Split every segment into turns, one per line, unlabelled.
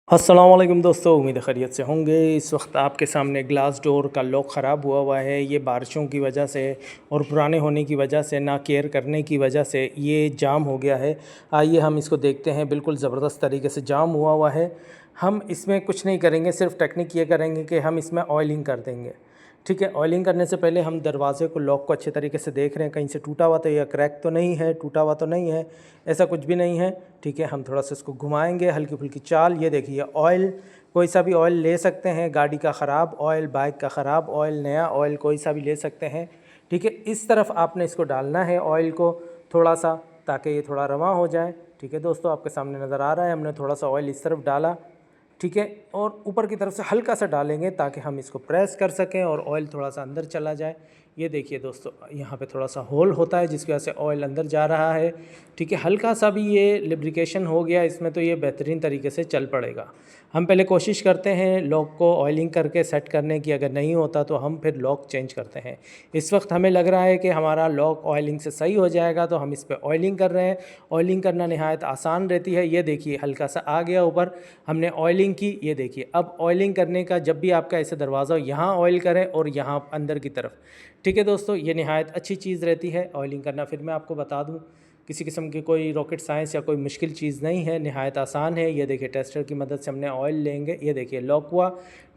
अस्सलाम वालेकुम दोस्तों, उम्मीद है खैरियत से होंगे। इस वक्त आपके सामने ग्लास डोर का लॉक ख़राब हुआ है। ये बारिशों की वजह से और पुराने होने की वजह से, ना केयर करने की वजह से ये जाम हो गया है। आइए हम इसको देखते हैं। बिल्कुल ज़बरदस्त तरीके से जाम हुआ है। हम इसमें कुछ नहीं करेंगे, सिर्फ टेक्निक ये करेंगे कि हम इसमें ऑयलिंग कर देंगे। ठीक है, ऑयलिंग करने से पहले हम दरवाज़े को, लॉक को अच्छे तरीके से देख रहे हैं, कहीं से टूटा हुआ तो या क्रैक तो नहीं है, टूटा हुआ तो नहीं है, ऐसा कुछ भी नहीं है। ठीक है, हम थोड़ा सा इसको घुमाएंगे, हल्की फुल्की चाल। ये देखिए ऑयल, कोई सा भी ऑयल ले सकते हैं, गाड़ी का ख़राब ऑयल, बाइक का ख़राब ऑयल, नया ऑयल कोई सा भी ले सकते हैं। ठीक है, इस तरफ आपने इसको डालना है ऑयल को थोड़ा सा, ताकि ये थोड़ा रवां हो जाए। ठीक है दोस्तों, आपके सामने नज़र आ रहा है, हमने थोड़ा सा ऑयल इस तरफ डाला। ठीक है, और ऊपर की तरफ से हल्का सा डालेंगे ताकि हम इसको प्रेस कर सकें और ऑयल थोड़ा सा अंदर चला जाए। ये देखिए दोस्तों, यहाँ पे थोड़ा सा होल होता है जिसकी वजह से ऑयल अंदर जा रहा है। ठीक है, हल्का सा भी ये लिब्रिकेशन हो गया इसमें तो ये बेहतरीन तरीके से चल पड़ेगा। हम पहले कोशिश करते हैं लॉक को ऑयलिंग करके सेट करने की, अगर नहीं होता तो हम फिर लॉक चेंज करते हैं। इस वक्त हमें लग रहा है कि हमारा लॉक ऑयलिंग से सही हो जाएगा, तो हम इस पर ऑयलिंग कर रहे हैं। ऑयलिंग करना नहायत आसान रहती है। ये देखिए हल्का सा आ गया ऊपर, हमने ऑयलिंग की। ये देखिए, अब ऑयलिंग करने का जब भी आपका ऐसे दरवाज़ा हो, यहाँ ऑयल करें और यहाँ अंदर की तरफ। ठीक है दोस्तों, ये नहायत अच्छी चीज़ रहती है ऑयलिंग करना। फिर मैं आपको बता दूँ, किसी किस्म की कोई रॉकेट साइंस या कोई मुश्किल चीज़ नहीं है, नहायत आसान है। ये देखिए टेस्टर की मदद से हमने ऑयल लेंगे। ये देखिए लॉक हुआ,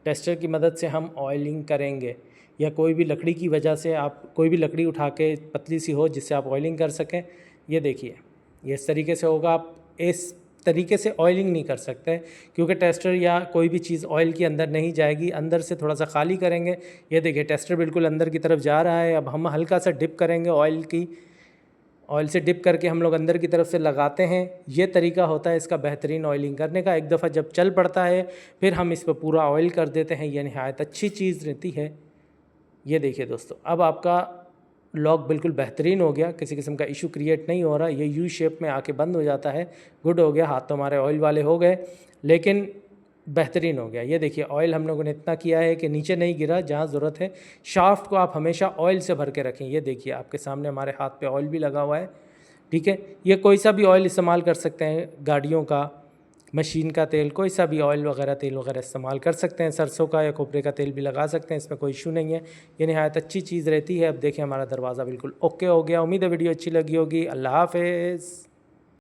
टेस्टर की मदद से हम ऑयलिंग करेंगे। या कोई भी लकड़ी की वजह से, आप कोई भी लकड़ी उठा के पतली सी हो जिससे आप ऑयलिंग कर सकें। ये देखिए, ये इस तरीके से होगा। आप इस तरीके से ऑयलिंग नहीं कर सकते क्योंकि टेस्टर या कोई भी चीज़ ऑयल के अंदर नहीं जाएगी। अंदर से थोड़ा सा खाली करेंगे। ये देखिए टेस्टर बिल्कुल अंदर की तरफ जा रहा है। अब हम हल्का सा डिप करेंगे ऑयल से डिप करके हम लोग अंदर की तरफ से लगाते हैं। ये तरीका होता है इसका बेहतरीन ऑयलिंग करने का। एक दफ़ा जब चल पड़ता है फिर हम इस पर पूरा ऑयल कर देते हैं। ये नहायत अच्छी चीज़ रहती है। ये देखिए दोस्तों, अब आपका लॉक बिल्कुल बेहतरीन हो गया, किसी किस्म का इशू क्रिएट नहीं हो रहा। ये यू शेप में आके बंद हो जाता है। गुड हो गया, हाथ तो हमारे ऑयल वाले हो गए, लेकिन बेहतरीन हो गया। ये देखिए ऑयल हम लोगों ने इतना किया है कि नीचे नहीं गिरा जहाँ ज़रूरत है। शाफ्ट को आप हमेशा ऑयल से भर के रखें। ये देखिए आपके सामने हमारे हाथ पे ऑयल भी लगा हुआ है। ठीक है, ये कोई सा भी ऑयल इस्तेमाल कर सकते हैं, गाड़ियों का, मशीन का तेल, कोई सा भी ऑयल वगैरह, तेल वगैरह इस्तेमाल कर सकते हैं। सरसों का या खोपरे का तेल भी लगा सकते हैं, इसमें कोई इशू नहीं है। ये नहायत अच्छी चीज़ रहती है। अब देखिए हमारा दरवाज़ा बिल्कुल ओके हो गया। उम्मीद है वीडियो अच्छी लगी होगी। अल्लाह हाफ़िज़।